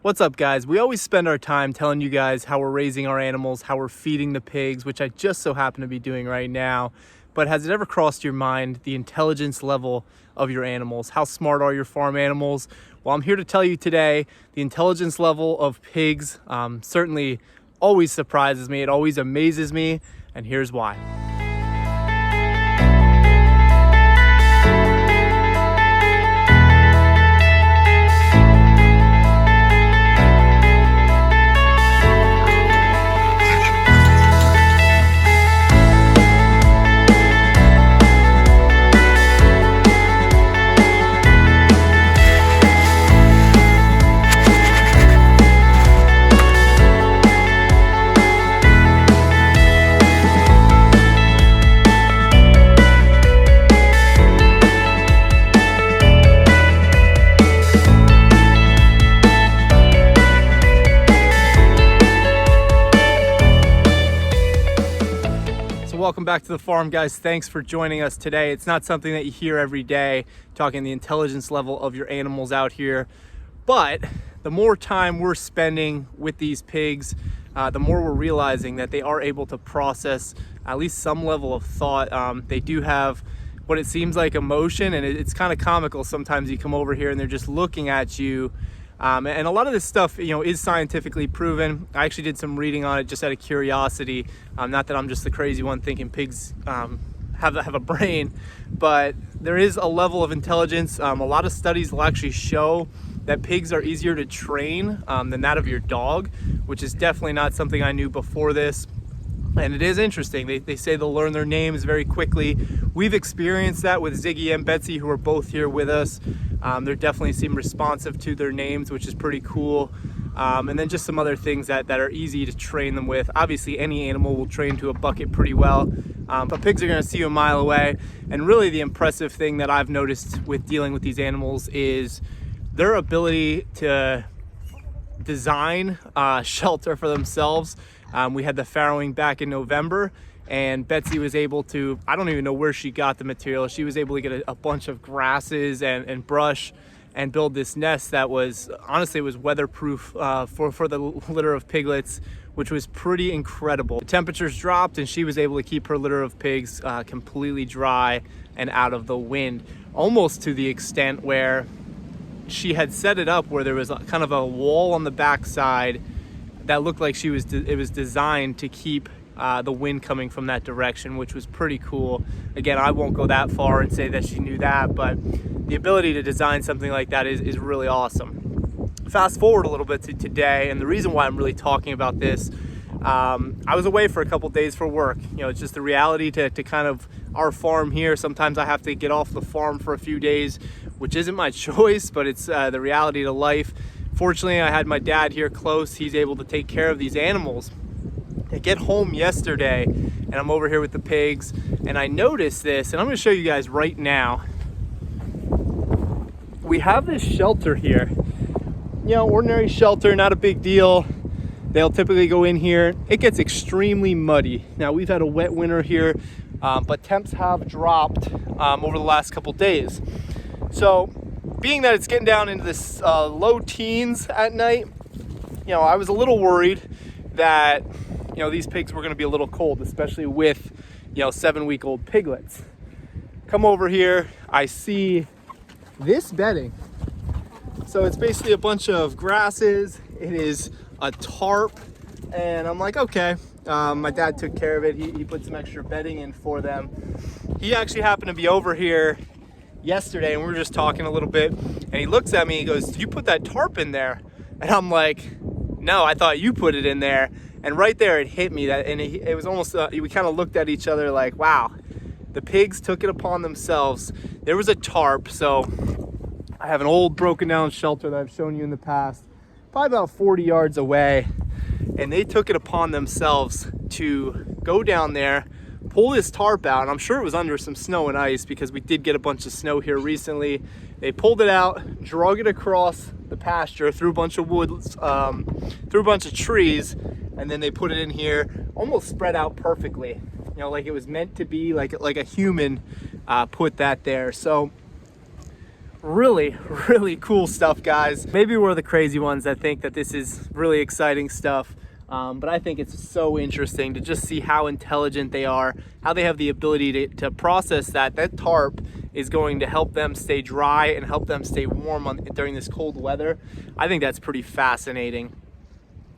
What's up, guys? We always spend our time telling you guys how we're raising our animals, how we're feeding the pigs, which I just so happen to be doing right now. But has it ever crossed your mind the intelligence level of your animals? How smart are your farm animals? Well, I'm here to tell you today the intelligence level of pigs certainly always surprises me. It always amazes me, and here's why. Welcome back to the farm, guys. Thanks for joining us today. It's not something that you hear every day, talking the intelligence level of your animals out here. But the more time we're spending with these pigs, the more we're realizing that they are able to process at least some level of thought. They do have what it seems like emotion, and it's kind of comical. Sometimes you come over here and they're just looking at you. And a lot of this stuff, is scientifically proven. I actually did some reading on it just out of curiosity. Not that I'm just the crazy one thinking pigs have a brain, but there is a level of intelligence. A lot of studies will actually show that pigs are easier to train than that of your dog, which is definitely not something I knew before this. And it is interesting. They say they'll learn their names very quickly. We've experienced that with Ziggy and Betsy, who are both here with us. They definitely seem responsive to their names, which is pretty cool. And then just some other things that are easy to train them with. Obviously, any animal will train to a bucket pretty well, but pigs are going to see you a mile away. And really the impressive thing that I've noticed with dealing with these animals is their ability to design shelter for themselves. We had the farrowing back in November, and Betsy was able to, I don't even know where she got the material. She was able to get a bunch of grasses and brush and build this nest that was, honestly, it was weatherproof for the litter of piglets, which was pretty incredible. The temperatures dropped and she was able to keep her litter of pigs completely dry and out of the wind, almost to the extent where she had set it up where there was kind of a wall on the backside that looked like it was designed to keep the wind coming from that direction, which was pretty cool. Again, I won't go that far and say that she knew that, but the ability to design something like that is really awesome. Fast forward a little bit to today, and the reason why I'm really talking about this, I was away for a couple days for work. It's just the reality to kind of our farm here. Sometimes I have to get off the farm for a few days, which isn't my choice, but it's the reality to life. Fortunately, I had my dad here close. He's able to take care of these animals. I get home yesterday and I'm over here with the pigs, and I noticed this, and I'm going to show you guys right now. We have this shelter here, ordinary shelter, not a big deal. They'll typically go in here. It gets extremely muddy. Now, we've had a wet winter here, but temps have dropped over the last couple days. So being that it's getting down into this low teens at night, I was a little worried that these pigs were going to be a little cold, especially with 7-week-old piglets. Come over here, I see this bedding. So it's basically a bunch of grasses. It is a tarp, and I'm like, okay. My dad took care of it. He put some extra bedding in for them. He actually happened to be over here yesterday, and we were just talking a little bit, and he looks at me, he goes, "Did you put that tarp in there?" And I'm like, "No, I thought you put it in there." And right there it hit me that, and it was almost we kind of looked at each other like, wow, the pigs took it upon themselves. There was a tarp. So I have an old broken down shelter that I've shown you in the past, probably about 40 yards away, and they took it upon themselves to go down there, pull this tarp out, and I'm sure it was under some snow and ice because we did get a bunch of snow here recently. They pulled it out, drug it across the pasture through a bunch of woods, through a bunch of trees, and then they put it in here, almost spread out perfectly, like it was meant to be, like a human put that there. So really, really cool stuff, guys. Maybe we're the crazy ones that think that this is really exciting stuff. But I think it's so interesting to just see how intelligent they are, how they have the ability to process that tarp is going to help them stay dry and help them stay warm during this cold weather. I think that's pretty fascinating.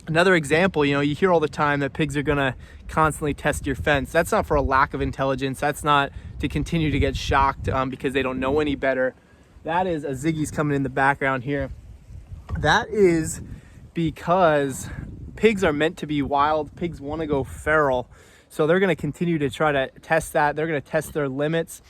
Another example, you hear all the time that pigs are gonna constantly test your fence. That's not for a lack of intelligence. That's not to continue to get shocked because they don't know any better. That is, a Ziggy's coming in the background here. That is because pigs are meant to be wild. Pigs want to go feral. So they're going to continue to try to test that. They're going to test their limits.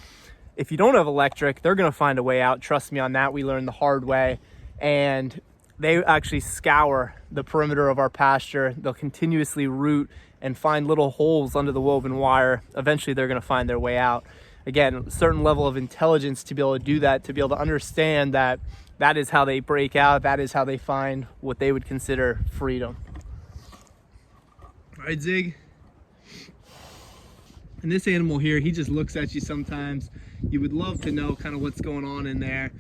If you don't have electric, they're going to find a way out. Trust me on that. We learned the hard way. And they actually scour the perimeter of our pasture. They'll continuously root and find little holes under the woven wire. Eventually, they're going to find their way out. Again, a certain level of intelligence to be able to do that, to be able to understand that that is how they break out. That is how they find what they would consider freedom. All right, Zig. And this animal here, he just looks at you sometimes. You would love to know kind of what's going on in there.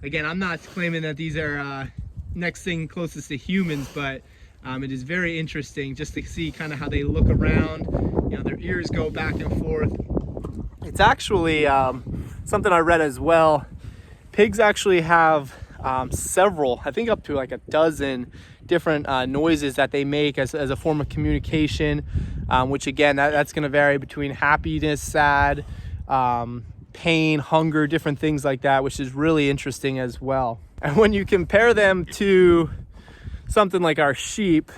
Again, I'm not claiming that these are next thing closest to humans, but it is very interesting just to see kind of how they look around. Their ears go back and forth. It's actually something I read as well. Pigs actually have several, I think up to like a dozen different noises that they make as a form of communication, which again, that's going to vary between happiness, sad, pain, hunger, different things like that, which is really interesting as well. And when you compare them to something like our sheep,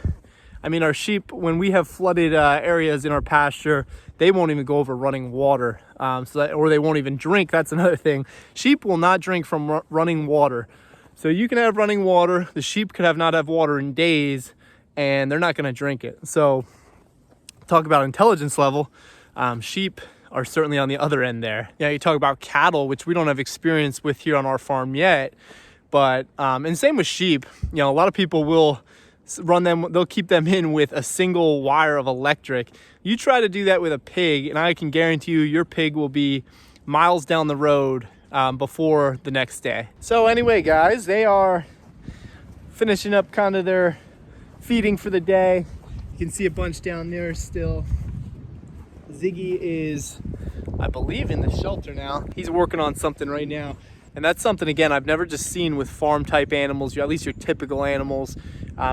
our sheep, when we have flooded areas in our pasture, they won't even go over running water, or they won't even drink. That's another thing. Sheep will not drink from running water. So you can have running water. The sheep could not have water in days, and they're not going to drink it. So talk about intelligence level. Sheep are certainly on the other end there. You talk about cattle, which we don't have experience with here on our farm yet. But, and same with sheep, a lot of people will run them, they'll keep them in with a single wire of electric. You try to do that with a pig, and I can guarantee you your pig will be miles down the road before the next day. So anyway, guys, they are finishing up kind of their feeding for the day. You can see a bunch down there still. Ziggy is, I believe, in the shelter now. He's working on something right now. And that's something, again, I've never just seen with farm type animals, at least your typical animals.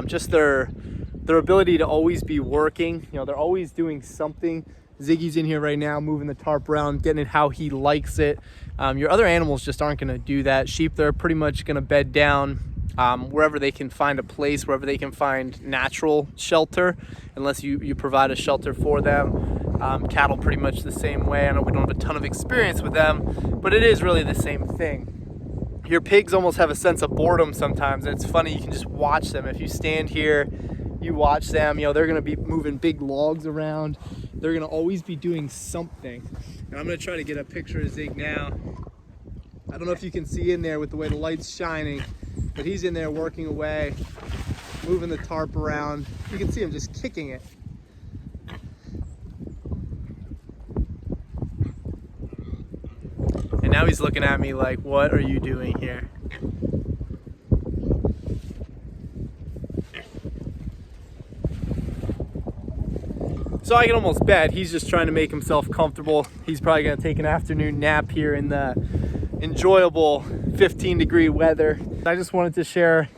Just their ability to always be working. They're always doing something. Ziggy's in here right now, moving the tarp around, getting it how he likes it. Your other animals just aren't gonna do that. Sheep, they're pretty much gonna bed down wherever they can find a place, wherever they can find natural shelter, unless you provide a shelter for them. Cattle pretty much the same way. I know we don't have a ton of experience with them, but it is really the same thing. Your pigs almost have a sense of boredom sometimes, and it's funny, you can just watch them. If you stand here, you watch them, they're gonna be moving big logs around. They're gonna always be doing something. And I'm gonna try to get a picture of Zig now. I don't know if you can see in there with the way the light's shining, but he's in there working away, moving the tarp around. You can see him just kicking it. And now he's looking at me like, what are you doing here? So I can almost bet he's just trying to make himself comfortable. He's probably gonna take an afternoon nap here in the enjoyable 15-degree weather. I just wanted to share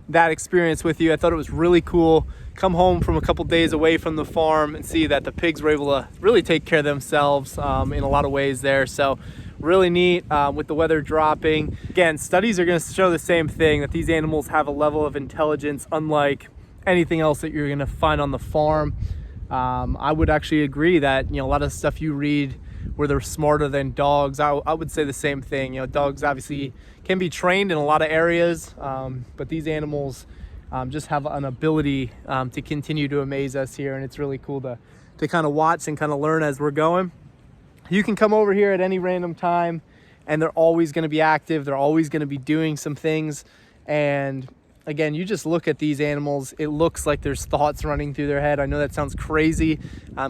that experience with you. I thought it was really cool. Come home from a couple days away from the farm and see that the pigs were able to really take care of themselves in a lot of ways there. So really neat with the weather dropping. Again, studies are going to show the same thing, that these animals have a level of intelligence unlike anything else that you're going to find on the farm. I would actually agree that, a lot of stuff you read where they're smarter than dogs, I would say the same thing. Dogs obviously can be trained in a lot of areas, but these animals just have an ability to continue to amaze us here, and it's really cool to kind of watch and kind of learn as we're going. You can come over here at any random time, and they're always going to be active. They're always going to be doing some things, and again, you just look at these animals, it looks like there's thoughts running through their head. I know that sounds crazy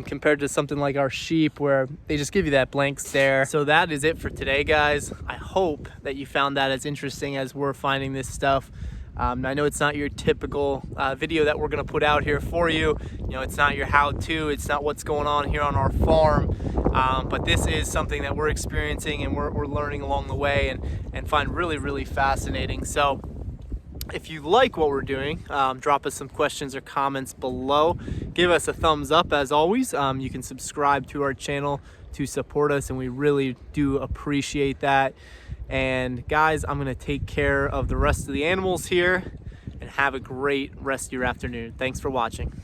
compared to something like our sheep where they just give you that blank stare. So that is it for today, guys. I hope that you found that as interesting as we're finding this stuff. I know it's not your typical video that we're gonna put out here for you. You know, it's not your how-to, it's not what's going on here on our farm, but this is something that we're experiencing and we're learning along the way and find really, really fascinating. So if you like what we're doing, drop us some questions or comments below. Give us a thumbs up as always. You can subscribe to our channel to support us, and we really do appreciate that. And guys, I'm gonna take care of the rest of the animals here, and have a great rest of your afternoon. Thanks for watching.